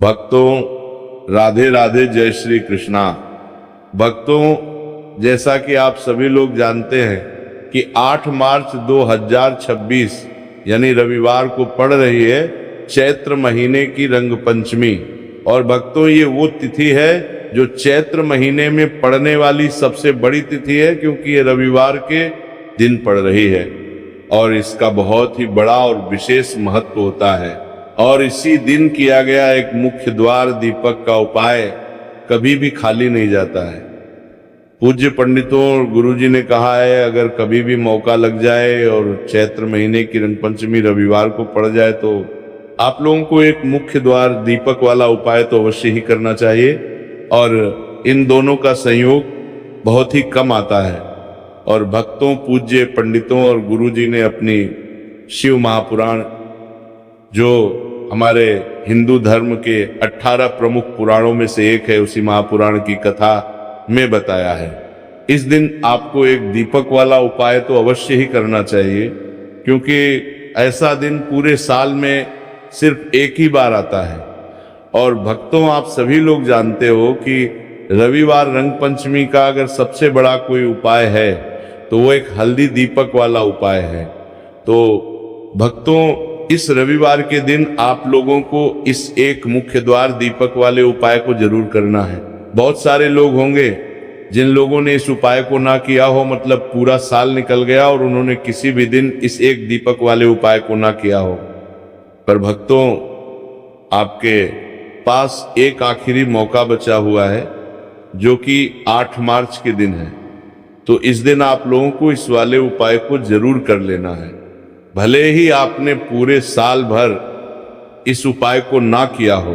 भक्तों राधे राधे, जय श्री कृष्णा। भक्तों, जैसा कि आप सभी लोग जानते हैं कि 8 मार्च 2026 यानी रविवार को पड़ रही है चैत्र महीने की रंग पंचमी। और भक्तों, ये वो तिथि है जो चैत्र महीने में पड़ने वाली सबसे बड़ी तिथि है, क्योंकि ये रविवार के दिन पड़ रही है और इसका बहुत ही बड़ा और विशेष महत्व होता है। और इसी दिन किया गया एक मुख्य द्वार दीपक का उपाय कभी भी खाली नहीं जाता है। पूज्य पंडितों और गुरुजी ने कहा है, अगर कभी भी मौका लग जाए और चैत्र महीने की रंग पंचमी रविवार को पड़ जाए तो आप लोगों को एक मुख्य द्वार दीपक वाला उपाय तो अवश्य ही करना चाहिए। और इन दोनों का संयोग बहुत ही कम आता है। और भक्तों, पूज्य पंडितों और गुरुजी ने अपनी शिव महापुराण, जो हमारे हिंदू धर्म के 18 प्रमुख पुराणों में से एक है, उसी महापुराण की कथा में बताया है। इस दिन आपको एक दीपक वाला उपाय तो अवश्य ही करना चाहिए, क्योंकि ऐसा दिन पूरे साल में सिर्फ एक ही बार आता है। और भक्तों, आप सभी लोग जानते हो कि रविवार रंग पंचमी का अगर सबसे बड़ा कोई उपाय है तो वो एक हल्दी दीपक वाला उपाय है। तो भक्तों, इस रविवार के दिन आप लोगों को इस एक मुख्य द्वार दीपक वाले उपाय को जरूर करना है। बहुत सारे लोग होंगे जिन लोगों ने इस उपाय को ना किया हो, मतलब पूरा साल निकल गया और उन्होंने किसी भी दिन इस एक दीपक वाले उपाय को ना किया हो। पर भक्तों, आपके पास एक आखिरी मौका बचा हुआ है, जो कि 8 मार्च के दिन है। तो इस दिन आप लोगों को इस वाले उपाय को जरूर कर लेना है। भले ही आपने पूरे साल भर इस उपाय को ना किया हो,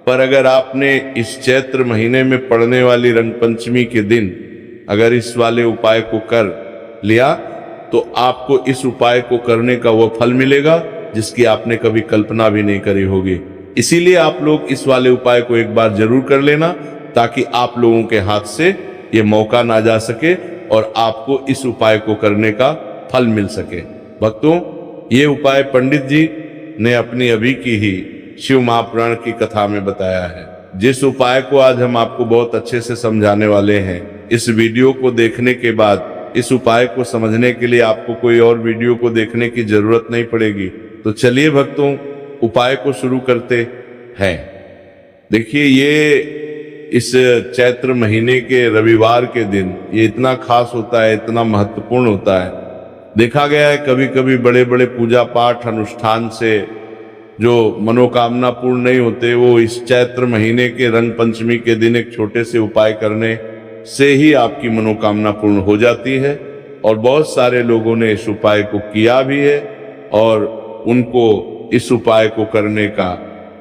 पर अगर आपने इस चैत्र महीने में पड़ने वाली रंग पंचमी के दिन अगर इस वाले उपाय को कर लिया तो आपको इस उपाय को करने का वो फल मिलेगा जिसकी आपने कभी कल्पना भी नहीं करी होगी। इसीलिए आप लोग इस वाले उपाय को एक बार जरूर कर लेना, ताकि आप लोगों के हाथ से ये मौका ना जा सके और आपको इस उपाय को करने का फल मिल सके। भक्तों, ये उपाय पंडित जी ने अपनी अभी की ही शिव महापुराण की कथा में बताया है, जिस उपाय को आज हम आपको बहुत अच्छे से समझाने वाले हैं। इस वीडियो को देखने के बाद इस उपाय को समझने के लिए आपको कोई और वीडियो को देखने की जरूरत नहीं पड़ेगी। तो चलिए भक्तों, उपाय को शुरू करते हैं। देखिए, ये इस चैत्र महीने के रविवार के दिन ये इतना खास होता है, इतना महत्वपूर्ण होता है। देखा गया है कभी कभी बड़े बड़े पूजा पाठ अनुष्ठान से जो मनोकामना पूर्ण नहीं होते, वो इस चैत्र महीने के रंग पंचमी के दिन एक छोटे से उपाय करने से ही आपकी मनोकामना पूर्ण हो जाती है। और बहुत सारे लोगों ने इस उपाय को किया भी है और उनको इस उपाय को करने का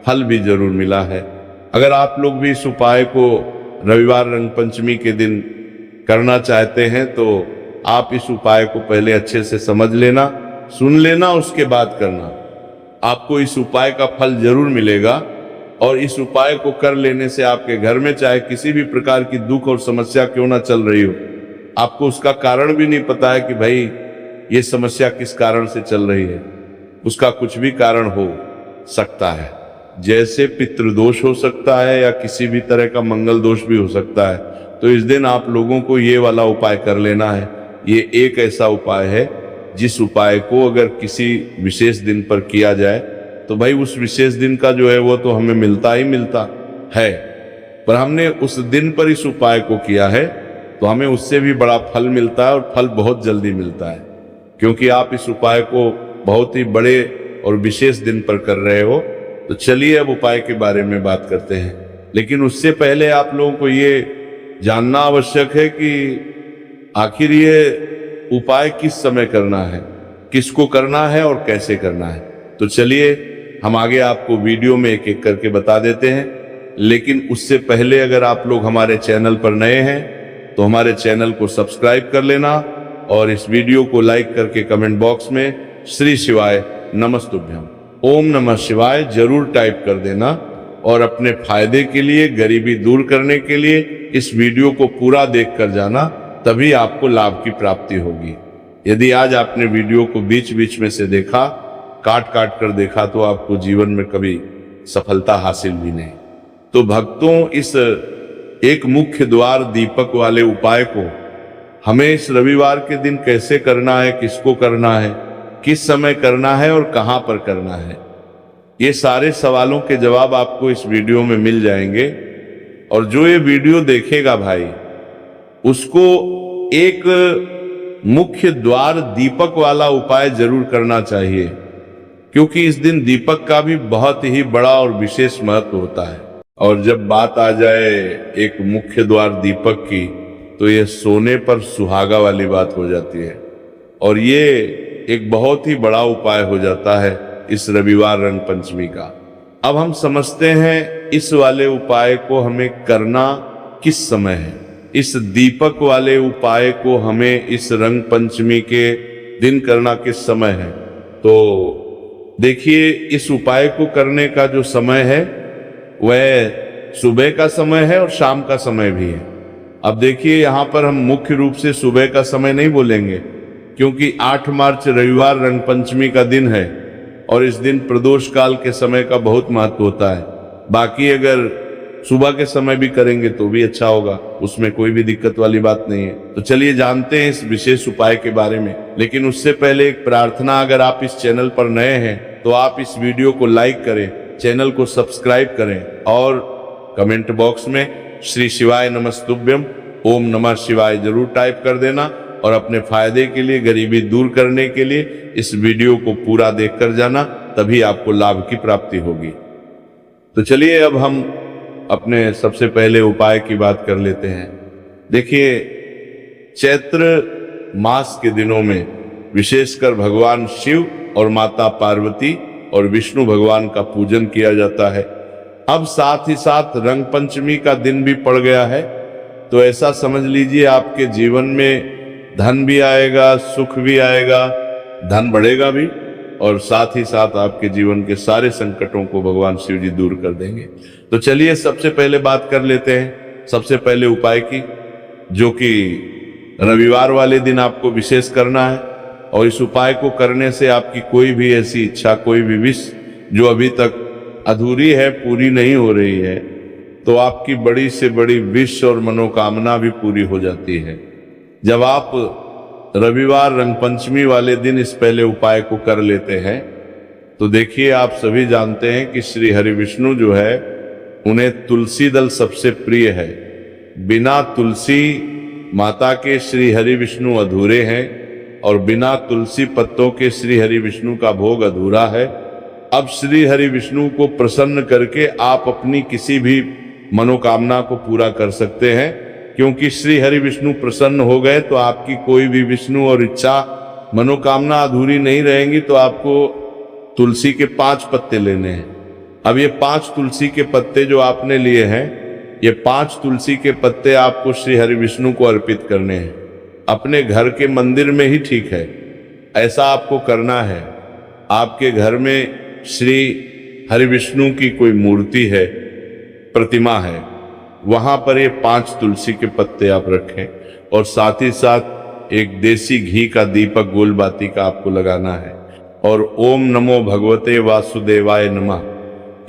फल भी जरूर मिला है। अगर आप लोग भी इस उपाय को रविवार रंग पंचमी के दिन करना चाहते हैं तो आप इस उपाय को पहले अच्छे से समझ लेना, सुन लेना, उसके बाद करना। आपको इस उपाय का फल जरूर मिलेगा। और इस उपाय को कर लेने से आपके घर में चाहे किसी भी प्रकार की दुख और समस्या क्यों ना चल रही हो, आपको उसका कारण भी नहीं पता है कि भाई ये समस्या किस कारण से चल रही है, उसका कुछ भी कारण हो सकता है। जैसे पितृदोष हो सकता है या किसी भी तरह का मंगल दोष भी हो सकता है। तो इस दिन आप लोगों को ये वाला उपाय कर लेना है। ये एक ऐसा उपाय है जिस उपाय को अगर किसी विशेष दिन पर किया जाए तो भाई उस विशेष दिन का जो है वो तो हमें मिलता ही मिलता है। पर हमने उस दिन पर इस उपाय को किया है तो हमें उससे भी बड़ा फल मिलता है, और फल बहुत जल्दी मिलता है, क्योंकि आप इस उपाय को बहुत ही बड़े और विशेष दिन पर कर रहे हो। तो चलिए अब उपाय के बारे में बात करते हैं। लेकिन उससे पहले आप लोगों को ये जानना आवश्यक है कि आखिर ये उपाय किस समय करना है, किसको करना है और कैसे करना है। तो चलिए हम आगे आपको वीडियो में एक एक करके बता देते हैं। लेकिन उससे पहले अगर आप लोग हमारे चैनल पर नए हैं तो हमारे चैनल को सब्सक्राइब कर लेना और इस वीडियो को लाइक करके कमेंट बॉक्स में श्री शिवाय नमस्तुभ्यम ओम नमः शिवाय जरूर टाइप कर देना। और अपने फायदे के लिए, गरीबी दूर करने के लिए इस वीडियो को पूरा देख कर जाना, तभी आपको लाभ की प्राप्ति होगी। यदि आज आपने वीडियो को बीच बीच में से देखा, काट काट कर देखा, तो आपको जीवन में कभी सफलता हासिल भी नहीं। तो भक्तों, इस एक मुख्य द्वार दीपक वाले उपाय को हमें इस रविवार के दिन कैसे करना है, किसको करना है, किस समय करना है और कहां पर करना है, ये सारे सवालों के जवाब आपको इस वीडियो में मिल जाएंगे। और जो ये वीडियो देखेगा भाई, उसको एक मुख्य द्वार दीपक वाला उपाय जरूर करना चाहिए, क्योंकि इस दिन दीपक का भी बहुत ही बड़ा और विशेष महत्व होता है। और जब बात आ जाए एक मुख्य द्वार दीपक की, तो ये सोने पर सुहागा वाली बात हो जाती है, और ये एक बहुत ही बड़ा उपाय हो जाता है इस रविवार रंग पंचमी का। अब हम समझते हैं इस वाले उपाय को हमें करना किस समय है। इस दीपक वाले उपाय को हमें इस रंग पंचमी के दिन करना किस समय है। तो देखिए, इस उपाय को करने का जो समय है वह सुबह का समय है और शाम का समय भी है। अब देखिए, यहाँ पर हम मुख्य रूप से सुबह का समय नहीं बोलेंगे, क्योंकि 8 मार्च रविवार रंग पंचमी का दिन है और इस दिन प्रदोष काल के समय का बहुत महत्व होता है। बाकी अगर सुबह के समय भी करेंगे तो भी अच्छा होगा, उसमें कोई भी दिक्कत वाली बात नहीं है। तो चलिए जानते हैं इस विशेष उपाय के बारे में। लेकिन उससे पहले एक प्रार्थना, अगर आप इस चैनल पर नए हैं तो आप इस वीडियो को लाइक करें, चैनल को सब्सक्राइब करें और कमेंट बॉक्स में श्री शिवाय नमस्तुभ्यम ओम नमः शिवाय जरूर टाइप कर देना, और अपने फायदे के लिए, गरीबी दूर करने के लिए इस वीडियो को पूरा देखकर जाना, तभी आपको लाभ की प्राप्ति होगी। तो चलिए अब हम अपने सबसे पहले उपाय की बात कर लेते हैं। देखिए, चैत्र मास के दिनों में विशेषकर भगवान शिव और माता पार्वती और विष्णु भगवान का पूजन किया जाता है। अब साथ ही साथ रंग पंचमी का दिन भी पड़ गया है, तो ऐसा समझ लीजिए आपके जीवन में धन भी आएगा, सुख भी आएगा, धन बढ़ेगा भी, और साथ ही साथ आपके जीवन के सारे संकटों को भगवान शिव जी दूर कर देंगे। तो चलिए सबसे पहले बात कर लेते हैं सबसे पहले उपाय की, जो कि रविवार वाले दिन आपको विशेष करना है। और इस उपाय को करने से आपकी कोई भी ऐसी इच्छा, कोई भी विश जो अभी तक अधूरी है, पूरी नहीं हो रही है, तो आपकी बड़ी से बड़ी विश और मनोकामना भी पूरी हो जाती है जब आप रविवार रंग पंचमी वाले दिन इस पहले उपाय को कर लेते हैं। तो देखिए, आप सभी जानते हैं कि श्री हरि विष्णु जो है, उन्हें तुलसी दल सबसे प्रिय है। बिना तुलसी माता के श्री हरि विष्णु अधूरे हैं, और बिना तुलसी पत्तों के श्री हरि विष्णु का भोग अधूरा है। अब श्री हरि विष्णु को प्रसन्न करके आप अपनी किसी भी मनोकामना को पूरा कर सकते हैं, क्योंकि श्री हरि विष्णु प्रसन्न हो गए तो आपकी कोई भी विष्णु और इच्छा, मनोकामना अधूरी नहीं रहेंगी। तो आपको तुलसी के 5 पत्ते लेने हैं। अब ये 5 तुलसी के पत्ते जो आपने लिए हैं, ये 5 तुलसी के पत्ते आपको श्री हरि विष्णु को अर्पित करने हैं। अपने घर के मंदिर में ही ठीक है, ऐसा आपको करना है। आपके घर में श्री हरि विष्णु की कोई मूर्ति है, प्रतिमा है, वहां पर ये 5 तुलसी के पत्ते आप रखें, और साथ ही साथ एक देसी घी का दीपक गोल बाती का आपको लगाना है, और ओम नमो भगवते वासुदेवाय नमः,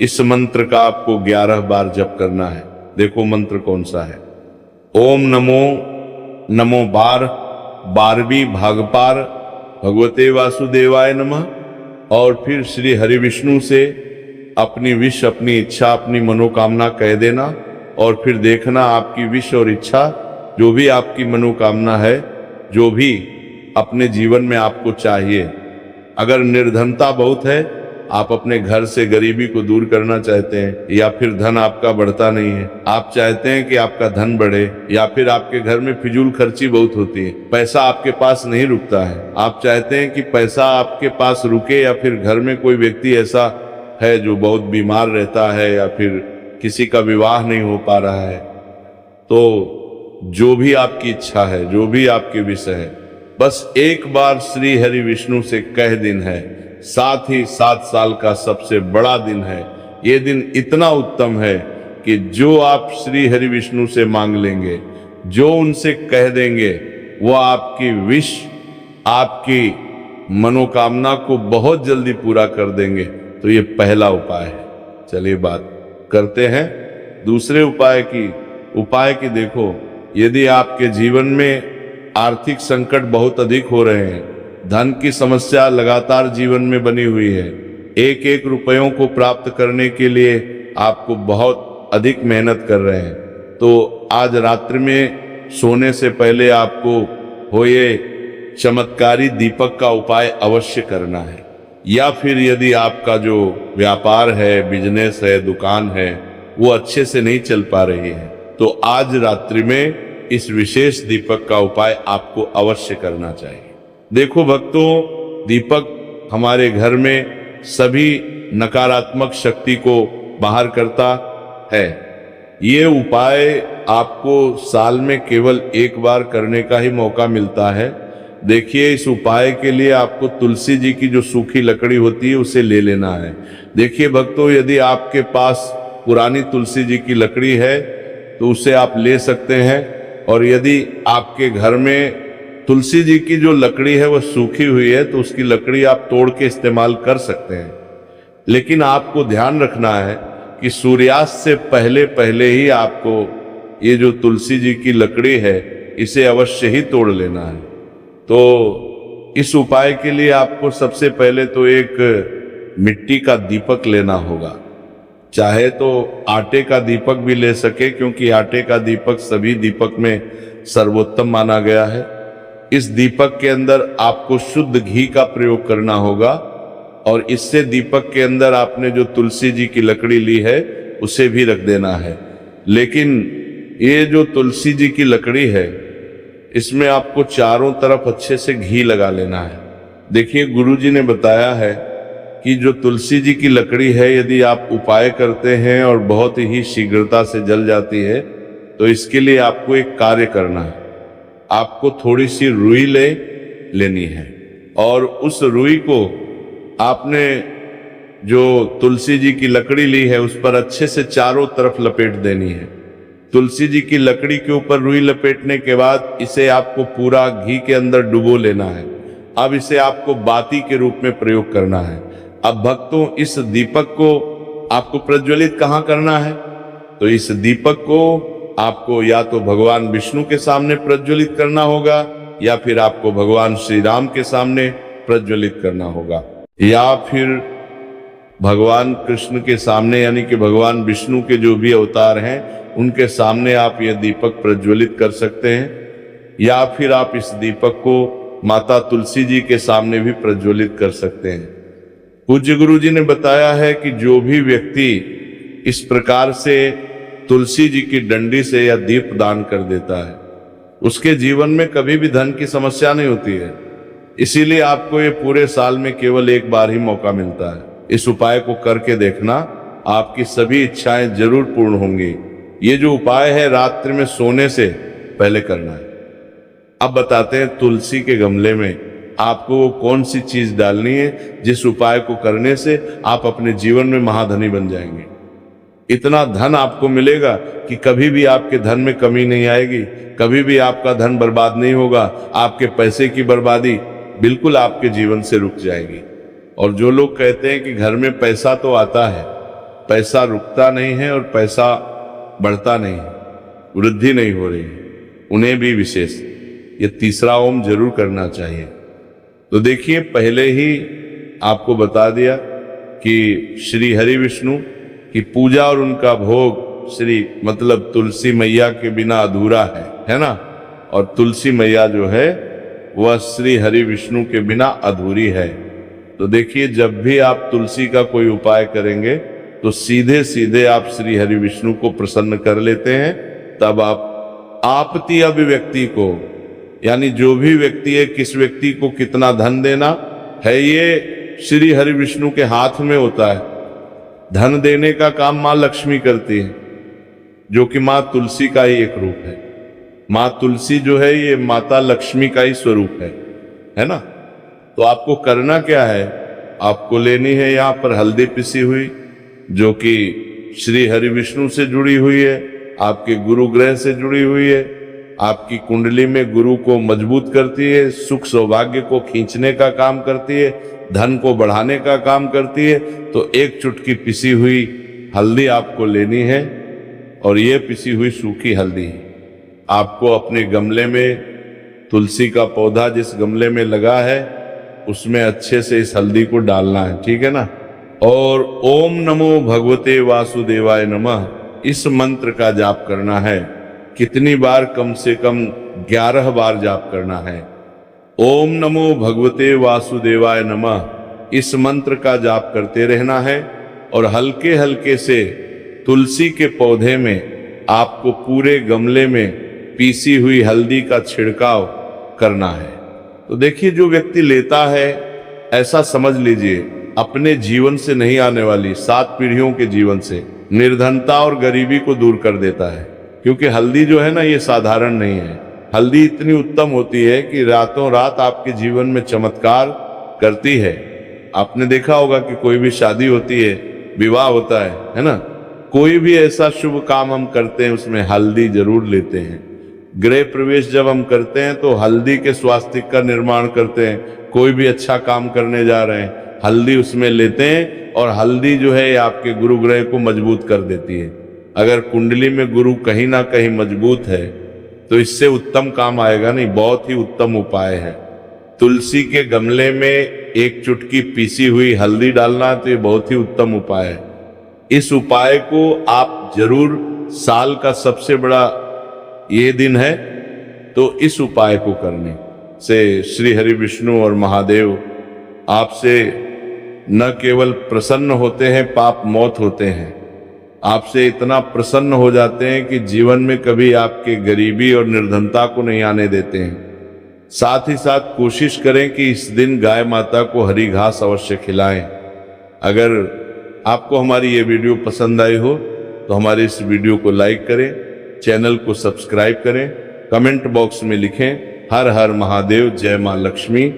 इस मंत्र का आपको 11 बार जप करना है। देखो मंत्र कौन सा है। ओम नमो नमो 12वीं भागपार भगवते वासुदेवाय नमः, और फिर श्री हरि विष्णु से अपनी विश, अपनी इच्छा, अपनी मनोकामना कह देना, और फिर देखना आपकी विश और इच्छा, जो भी आपकी मनोकामना है, जो भी अपने जीवन में आपको चाहिए। अगर निर्धनता बहुत है, आप अपने घर से गरीबी को दूर करना चाहते हैं, या फिर धन आपका बढ़ता नहीं है, आप चाहते हैं कि आपका धन बढ़े, या फिर आपके घर में फिजूल खर्ची बहुत होती है, पैसा आपके पास नहीं रुकता है, आप चाहते हैं कि पैसा आपके पास रुके, या फिर घर में कोई व्यक्ति ऐसा है जो बहुत बीमार रहता है, या फिर किसी का विवाह नहीं हो पा रहा है, तो जो भी आपकी इच्छा है, जो भी आपके विषय है, बस एक बार श्री हरि विष्णु से कह दिन है। साथ ही 7 साल का सबसे बड़ा दिन है। ये दिन इतना उत्तम है कि जो आप श्री हरि विष्णु से मांग लेंगे, जो उनसे कह देंगे, वो आपकी विश, आपकी मनोकामना को बहुत जल्दी पूरा कर देंगे। तो ये पहला उपाय है। चलिए बात करते हैं दूसरे उपाय की। देखो, यदि आपके जीवन में आर्थिक संकट बहुत अधिक हो रहे हैं, धन की समस्या लगातार जीवन में बनी हुई है, एक एक रुपयों को प्राप्त करने के लिए आपको बहुत अधिक मेहनत कर रहे हैं, तो आज रात्रि में सोने से पहले आपको हो ये चमत्कारी दीपक का उपाय अवश्य करना है। या फिर यदि आपका जो व्यापार है, बिजनेस है, दुकान है, वो अच्छे से नहीं चल पा रही है, तो आज रात्रि में इस विशेष दीपक का उपाय आपको अवश्य करना चाहिए। देखो भक्तों, दीपक हमारे घर में सभी नकारात्मक शक्ति को बाहर करता है। ये उपाय आपको साल में केवल एक बार करने का ही मौका मिलता है। देखिए, इस उपाय के लिए आपको तुलसी जी की जो सूखी लकड़ी होती है उसे ले लेना है। देखिए भक्तों, यदि आपके पास पुरानी तुलसी जी की लकड़ी है तो उसे आप ले सकते हैं, और यदि आपके घर में तुलसी जी की जो लकड़ी है वह सूखी हुई है तो उसकी लकड़ी आप तोड़ के इस्तेमाल कर सकते हैं। लेकिन आपको ध्यान रखना है कि सूर्यास्त से पहले पहले ही आपको ये जो तुलसी जी की लकड़ी है इसे अवश्य ही तोड़ लेना है। तो इस उपाय के लिए आपको सबसे पहले तो एक मिट्टी का दीपक लेना होगा। चाहे तो आटे का दीपक भी ले सके, क्योंकि आटे का दीपक सभी दीपक में सर्वोत्तम माना गया है। इस दीपक के अंदर आपको शुद्ध घी का प्रयोग करना होगा, और इससे दीपक के अंदर आपने जो तुलसी जी की लकड़ी ली है उसे भी रख देना है। लेकिन ये जो तुलसी जी की लकड़ी है इसमें आपको चारों तरफ अच्छे से घी लगा लेना है। देखिए, गुरुजी ने बताया है कि जो तुलसी जी की लकड़ी है, यदि आप उपाय करते हैं और बहुत ही शीघ्रता से जल जाती है, तो इसके लिए आपको एक कार्य करना है। आपको थोड़ी सी रुई लेनी है, और उस रुई को आपने जो तुलसी जी की लकड़ी ली है उस पर अच्छे से चारों तरफ लपेट देनी है। तुलसी जी की लकड़ी के ऊपर रुई लपेटने के बाद इसे आपको पूरा घी के अंदर डुबो लेना है। अब इसे आपको बाती के रूप में प्रयोग करना है। अब भक्तों, इस दीपक को आपको प्रज्वलित कहाँ करना है? तो इस दीपक को आपको या तो भगवान विष्णु के सामने प्रज्वलित करना होगा, या फिर आपको भगवान श्री राम के सामने प्रज्वलित करना होगा, या फिर भगवान कृष्ण के सामने, यानी कि भगवान विष्णु के जो भी अवतार हैं उनके सामने आप यह दीपक प्रज्वलित कर सकते हैं, या फिर आप इस दीपक को माता तुलसी जी के सामने भी प्रज्वलित कर सकते हैं। पूज्य गुरु जी ने बताया है कि जो भी व्यक्ति इस प्रकार से तुलसी जी की डंडी से या दीप दान कर देता है उसके जीवन में कभी भी धन की समस्या नहीं होती है। इसीलिए आपको ये पूरे साल में केवल एक बार ही मौका मिलता है। इस उपाय को करके देखना, आपकी सभी इच्छाएं जरूर पूर्ण होंगी। ये जो उपाय है रात्रि में सोने से पहले करना है। अब बताते हैं तुलसी के गमले में आपको वो कौन सी चीज डालनी है जिस उपाय को करने से आप अपने जीवन में महाधनी बन जाएंगे। इतना धन आपको मिलेगा कि कभी भी आपके धन में कमी नहीं आएगी, कभी भी आपका धन बर्बाद नहीं होगा। आपके पैसे की बर्बादी बिल्कुल आपके जीवन से रुक जाएगी। और जो लोग कहते हैं कि घर में पैसा तो आता है, पैसा रुकता नहीं है और पैसा बढ़ता नहीं है, वृद्धि नहीं हो रही है, उन्हें भी विशेष ये तीसरा ओम जरूर करना चाहिए। तो देखिए, पहले ही आपको बता दिया कि श्री हरि विष्णु की पूजा और उनका भोग श्री मतलब तुलसी मैया के बिना अधूरा है ना। और तुलसी मैया जो है वह श्री हरि विष्णु के बिना अधूरी है। तो देखिए, जब भी आप तुलसी का कोई उपाय करेंगे तो सीधे सीधे आप श्री हरि विष्णु को प्रसन्न कर लेते हैं। तब आप आपती अभिव्यक्ति को, यानी जो भी व्यक्ति है, किस व्यक्ति को कितना धन देना है, ये श्री हरि विष्णु के हाथ में होता है। धन देने का काम माँ लक्ष्मी करती है, जो कि माँ तुलसी का ही एक रूप है। माँ तुलसी जो है ये माता लक्ष्मी का ही स्वरूप है ना। तो आपको करना क्या है, आपको लेनी है यहाँ पर हल्दी पिसी हुई, जो कि श्री हरि विष्णु से जुड़ी हुई है, आपके गुरु ग्रह से जुड़ी हुई है, आपकी कुंडली में गुरु को मजबूत करती है, सुख सौभाग्य को खींचने का काम करती है, धन को बढ़ाने का काम करती है। तो एक चुटकी पिसी हुई हल्दी आपको लेनी है और ये पिसी हुई सूखी हल्दी आपको अपने गमले में, तुलसी का पौधा जिस गमले में लगा है उसमें अच्छे से इस हल्दी को डालना है, ठीक है ना। और ओम नमो भगवते वासुदेवाय नमः इस मंत्र का जाप करना है। कितनी बार? कम से कम 11 बार जाप करना है। ओम नमो भगवते वासुदेवाय नमः इस मंत्र का जाप करते रहना है और हल्के हल्के से तुलसी के पौधे में आपको पूरे गमले में पीसी हुई हल्दी का छिड़काव करना है। तो देखिए, जो व्यक्ति लेता है ऐसा समझ लीजिए अपने जीवन से नहीं आने वाली 7 पीढ़ियों के जीवन से निर्धनता और गरीबी को दूर कर देता है। क्योंकि हल्दी जो है ना, ये साधारण नहीं है। हल्दी इतनी उत्तम होती है कि रातों रात आपके जीवन में चमत्कार करती है। आपने देखा होगा कि कोई भी शादी होती है, विवाह होता है ना, कोई भी ऐसा शुभ काम हम करते हैं उसमें हल्दी जरूर लेते हैं। गृह प्रवेश जब हम करते हैं तो हल्दी के स्वास्तिक का निर्माण करते हैं। कोई भी अच्छा काम करने जा रहे हैं, हल्दी उसमें लेते हैं और हल्दी जो है आपके गुरु ग्रह को मजबूत कर देती है। अगर कुंडली में गुरु कहीं ना कहीं मजबूत है तो इससे उत्तम काम आएगा नहीं। बहुत ही उत्तम उपाय है। तुलसी के गमले में 1 चुटकी पीसी हुई हल्दी डालना, तो ये बहुत ही उत्तम उपाय है। इस उपाय को आप जरूर, साल का सबसे बड़ा ये दिन है, तो इस उपाय को करने से श्री हरि विष्णु और महादेव आपसे न केवल प्रसन्न होते हैं, पाप मौत होते हैं, आपसे इतना प्रसन्न हो जाते हैं कि जीवन में कभी आपके गरीबी और निर्धनता को नहीं आने देते हैं। साथ ही साथ कोशिश करें कि इस दिन गाय माता को हरी घास अवश्य खिलाएं। अगर आपको हमारी ये वीडियो पसंद आई हो तो हमारे इस वीडियो को लाइक करें, चैनल को सब्सक्राइब करें, कमेंट बॉक्स में लिखें हर हर महादेव, जय मां लक्ष्मी।